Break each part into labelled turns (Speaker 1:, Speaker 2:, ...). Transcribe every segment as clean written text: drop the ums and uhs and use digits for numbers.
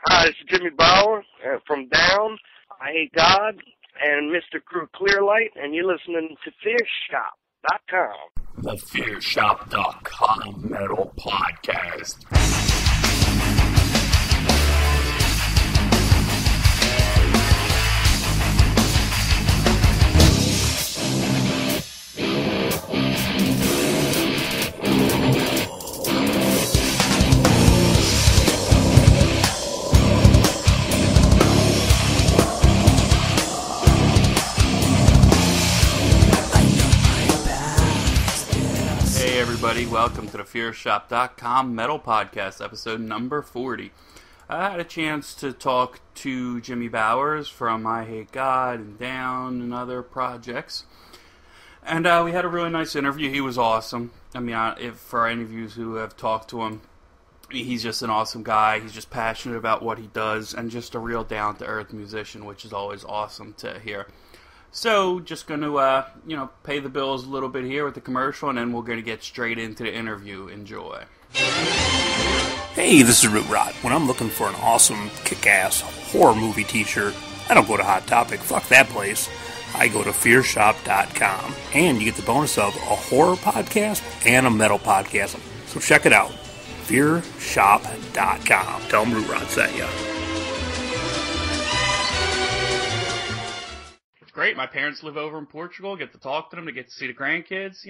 Speaker 1: Hi, this is Jimmy Bowers from Down, I Hate God, and Mr. Clearlight, and you're listening to FearShop.com.
Speaker 2: The FearShop.com Metal Podcast. Everybody, welcome to the FearShop.com Metal Podcast, episode number 40. I had a chance to talk to Jimmy Bowers from I Hate God and Down and other projects, and we had a really nice interview. He was awesome. I mean, for any of you who have talked to him, he's just an awesome guy. He's just passionate about what he does and just a real down-to-earth musician, which is always awesome to hear. So, just going to, pay the bills a little bit here with the commercial, and then we're going to get straight into the interview. Enjoy.
Speaker 3: Hey, this is Root Rot. When I'm looking for an awesome, kick-ass horror movie t-shirt, I don't go to Hot Topic. Fuck that place. I go to FearShop.com. And you get the bonus of a horror podcast and a metal podcast. So check it out. FearShop.com. Tell them Root Rot sent ya.
Speaker 2: Great. My parents live over in Portugal. Get to talk to them. To get to see the grandkids.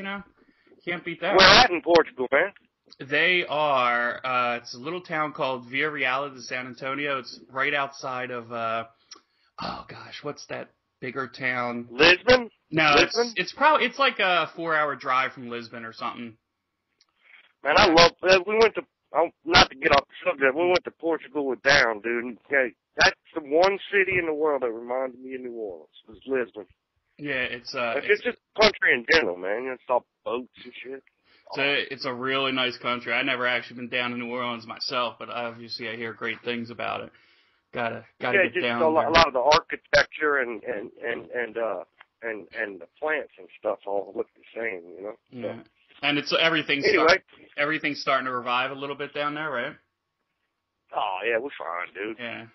Speaker 2: Can't beat that.
Speaker 1: Where at in Portugal, man?
Speaker 2: They are. It's a little town called Vila Real de San Antonio. It's right outside of. What's that bigger town?
Speaker 1: Lisbon.
Speaker 2: No,
Speaker 1: Lisbon?
Speaker 2: it's like a 4-hour drive from Lisbon or something.
Speaker 1: Man, I love. We went to. Not to get off the subject. We went to Portugal with Down, dude. Okay, that's the one city in the world that reminded me of New Orleans. Was Lisbon.
Speaker 2: Yeah, it's
Speaker 1: just country in general, man. It's all boats and shit.
Speaker 2: It's a really nice country. I never actually been down to New Orleans myself, but obviously I hear great things about it. Gotta get down there.
Speaker 1: A lot of the architecture and the plants and stuff all look the same,
Speaker 2: Yeah.
Speaker 1: So.
Speaker 2: And everything's starting to revive a little bit down there, right?
Speaker 1: Oh yeah, we're fine, dude.
Speaker 2: Yeah,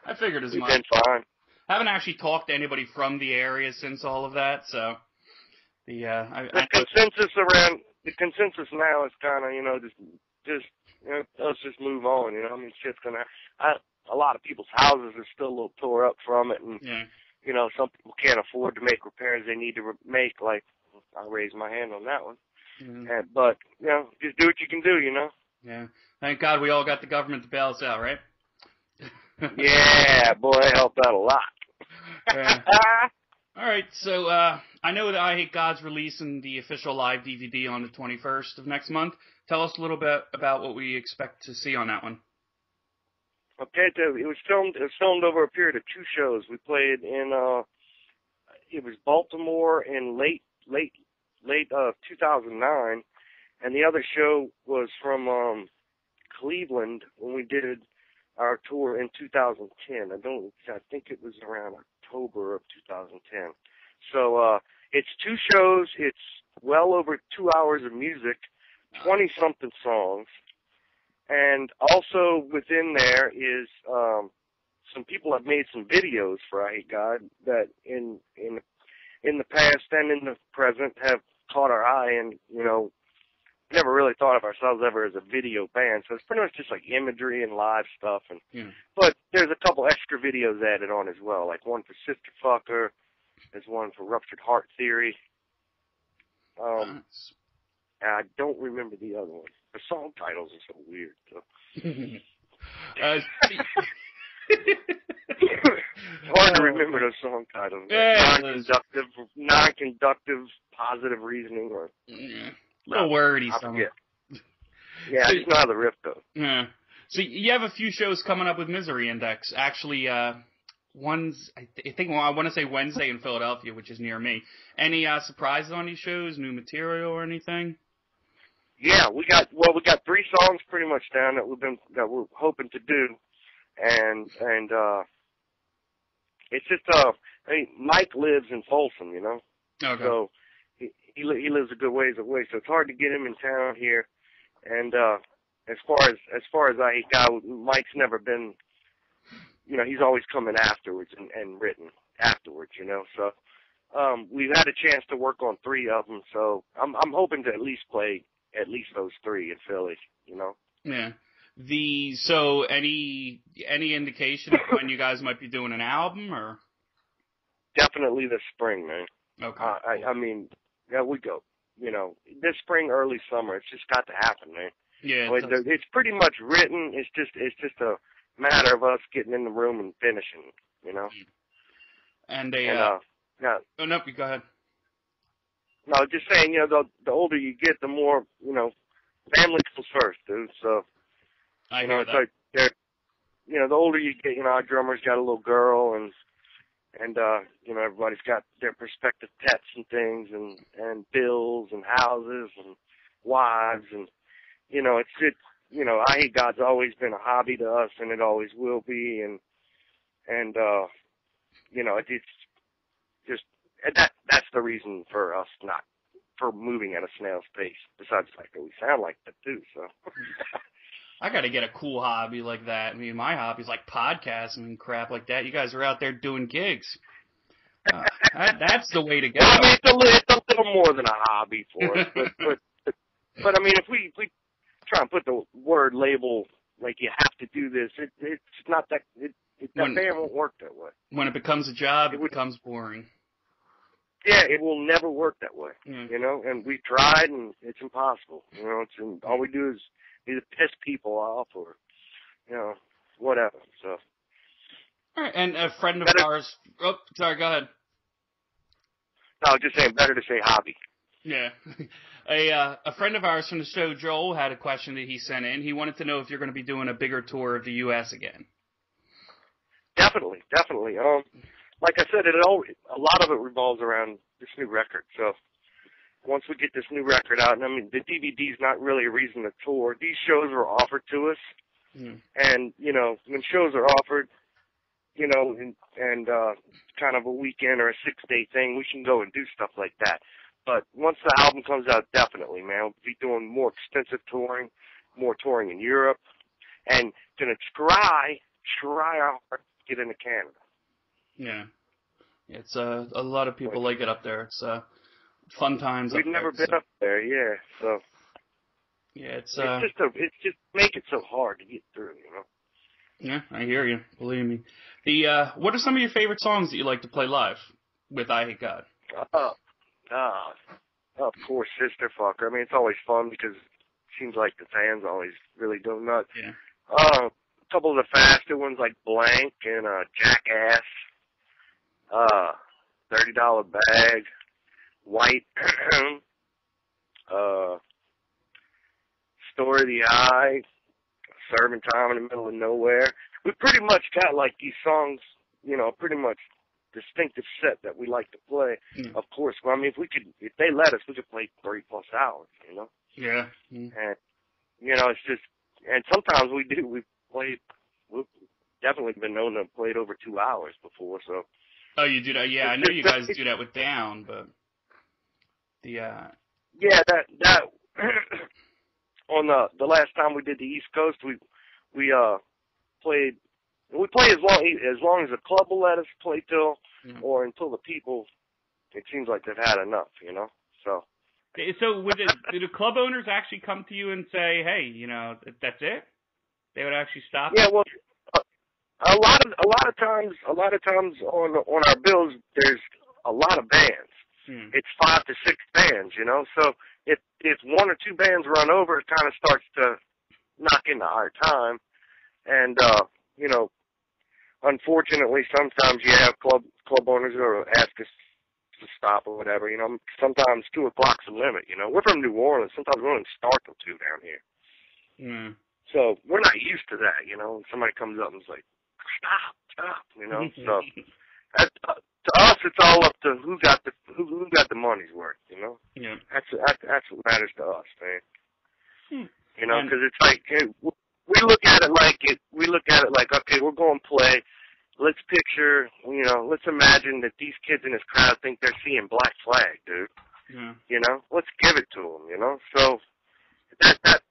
Speaker 2: I figured as much.
Speaker 1: We've been fine.
Speaker 2: I haven't actually talked to anybody from the area since all of that, so
Speaker 1: the consensus now is kind of let's just move on. I mean, shit's gonna. A lot of people's houses are still a little tore up from it, and some people can't afford to make repairs they need to make. Like, I'll raise my hand on that one.
Speaker 2: Mm-hmm.
Speaker 1: But just do what you can do.
Speaker 2: Yeah. Thank God we all got the government to bail us out, right?
Speaker 1: Yeah, boy, that helped out a lot.
Speaker 2: Yeah. All right, so I know that I Hate God's releasing the official live DVD on the 21st of next month. Tell us a little bit about what we expect to see on that one.
Speaker 1: Okay, it was filmed over a period of 2 shows. We played in it was Baltimore in late 2009, and the other show was from Cleveland when we did our tour in 2010. I think it was around October of 2010. So it's 2 shows. It's well over 2 hours of music, 20-something songs. And also within there is some people have made some videos for I Hate God that in the past and in the present have caught our eye, and never really thought of ourselves ever as a video band. So it's pretty much just like imagery and live stuff. But there's a couple extra videos added on as well, like one for Sister Fucker, there's one for Ruptured Heart Theory.
Speaker 2: Nice.
Speaker 1: I don't remember the other one. The song titles are so weird. So. Hard to remember those song titles.
Speaker 2: Yeah,
Speaker 1: non-conductive, positive reasoning, or
Speaker 2: a little wordy stuff.
Speaker 1: Yeah, I just know how the riff goes.
Speaker 2: Yeah. So you have a few shows coming up with Misery Index. Actually, one's I want to say Wednesday in Philadelphia, which is near me. Any surprises on these shows? New material or anything?
Speaker 1: Yeah, we got 3 songs pretty much down that we're hoping to do, and it's just Mike lives in Folsom,
Speaker 2: Okay.
Speaker 1: So he lives a good ways away, so it's hard to get him in town here. And as far as I Hate God, Mike's never been you know, he's always coming afterwards and written afterwards, you know. So we've had a chance to work on 3 of them. So I'm hoping to at least play at least those 3 in Philly, you know.
Speaker 2: Yeah. So any indication of when you guys might be doing an album, or?
Speaker 1: Definitely this spring, man.
Speaker 2: Okay.
Speaker 1: I mean, yeah, we go. You know, this spring, early summer. It's just got to happen, man.
Speaker 2: Yeah.
Speaker 1: It's pretty much written. It's just a matter of us getting in the room and finishing. You know.
Speaker 2: And
Speaker 1: yeah.
Speaker 2: Oh no, you go ahead.
Speaker 1: No, just saying. You know, the older you get, the more, you know, family comes first, dude. So.
Speaker 2: I
Speaker 1: you know,
Speaker 2: hear
Speaker 1: it's
Speaker 2: that.
Speaker 1: like you know, the older you get, you know, our drummer's got a little girl, and you know, everybody's got their prospective pets and things, and bills and houses and wives, and you know, it's you know, I Hate God's always been a hobby to us, and it always will be, and you know, it's just that's the reason for us not for moving at a snail's pace. Besides the fact that we sound like that too, so.
Speaker 2: I got to get a cool hobby like that. I mean, my hobby's like podcasting and crap like that. You guys are out there doing gigs. That's the way to go.
Speaker 1: Well, I mean, it's a little more than a hobby for us, but I mean, if we try and put the word label like you have to do this, it's not that that band won't work that way.
Speaker 2: When it becomes a job, it becomes boring.
Speaker 1: Yeah, it will never work that way.
Speaker 2: Mm.
Speaker 1: You know, and we've tried, and it's impossible. You know, all we do is either piss people off or, you know, whatever. So.
Speaker 2: All right, and a friend of ours. Oh, sorry. Go ahead.
Speaker 1: No, just saying, better to say hobby.
Speaker 2: Yeah. A friend of ours from the show, Joel, had a question that he sent in. He wanted to know if you're going to be doing a bigger tour of the U.S. again.
Speaker 1: Definitely. Like I said, a lot of it revolves around this new record. So once we get this new record out, and I mean, the DVD's not really a reason to tour. These shows were offered to us, and you know, when shows are offered, you know, and kind of a weekend or a 6-day thing, we can go and do stuff like that. But once the album comes out, definitely, man, we'll be doing more extensive touring, more touring in Europe, and gonna try our hard to get into Canada.
Speaker 2: Yeah, it's a lot of people like it up there. It's fun times.
Speaker 1: We've never been up there, yeah. So
Speaker 2: yeah, it's
Speaker 1: just make it so hard to get through, you know.
Speaker 2: Yeah, I hear you. Believe me. What are some of your favorite songs that you like to play live with I Hate God?
Speaker 1: Of course, Sister Fucker. I mean, it's always fun because it seems like the fans always really go nuts.
Speaker 2: Yeah.
Speaker 1: A couple of the faster ones like Blank and Jackass, $30 Bag, White, Story of the Eye, Serving Time in the Middle of Nowhere. We pretty much got like these songs, you know, pretty much distinctive set that we like to play. Of course, well, I mean, if they let us, we could play 3+ hours, you know?
Speaker 2: Yeah.
Speaker 1: And, you know, it's just, and sometimes we've definitely been known to play it over 2 hours before, so.
Speaker 2: Oh, you do that? Yeah, I know you guys do that with Down, but
Speaker 1: Yeah, that, on the last time we did the East Coast, we played as long as the club will let us play till, or until the people, it seems like they've had enough, you know. So
Speaker 2: do the club owners actually come to you and say, hey, you know, that's it? They would actually stop?
Speaker 1: Yeah, well, a lot of times on our bills, there's a lot of bands. It's 5 to 6 bands, you know. So if 1 or 2 bands run over, it kind of starts to knock into our time. And you know, unfortunately, sometimes you have club owners who ask us to stop or whatever. You know, sometimes 2 o'clock's the limit. You know, we're from New Orleans. Sometimes we don't start till 2 down here. So we're not used to that. You know, somebody comes up and is like, stop. You know, so. To us, it's all up to who got the money's worth, you know.
Speaker 2: Yeah.
Speaker 1: That's what matters to us, man. You know, because it's like we look at it like okay, we're going to play. Let's picture, you know, let's imagine that these kids in this crowd think they're seeing Black Flag, dude.
Speaker 2: Yeah.
Speaker 1: You know, let's give it to them, you know. So that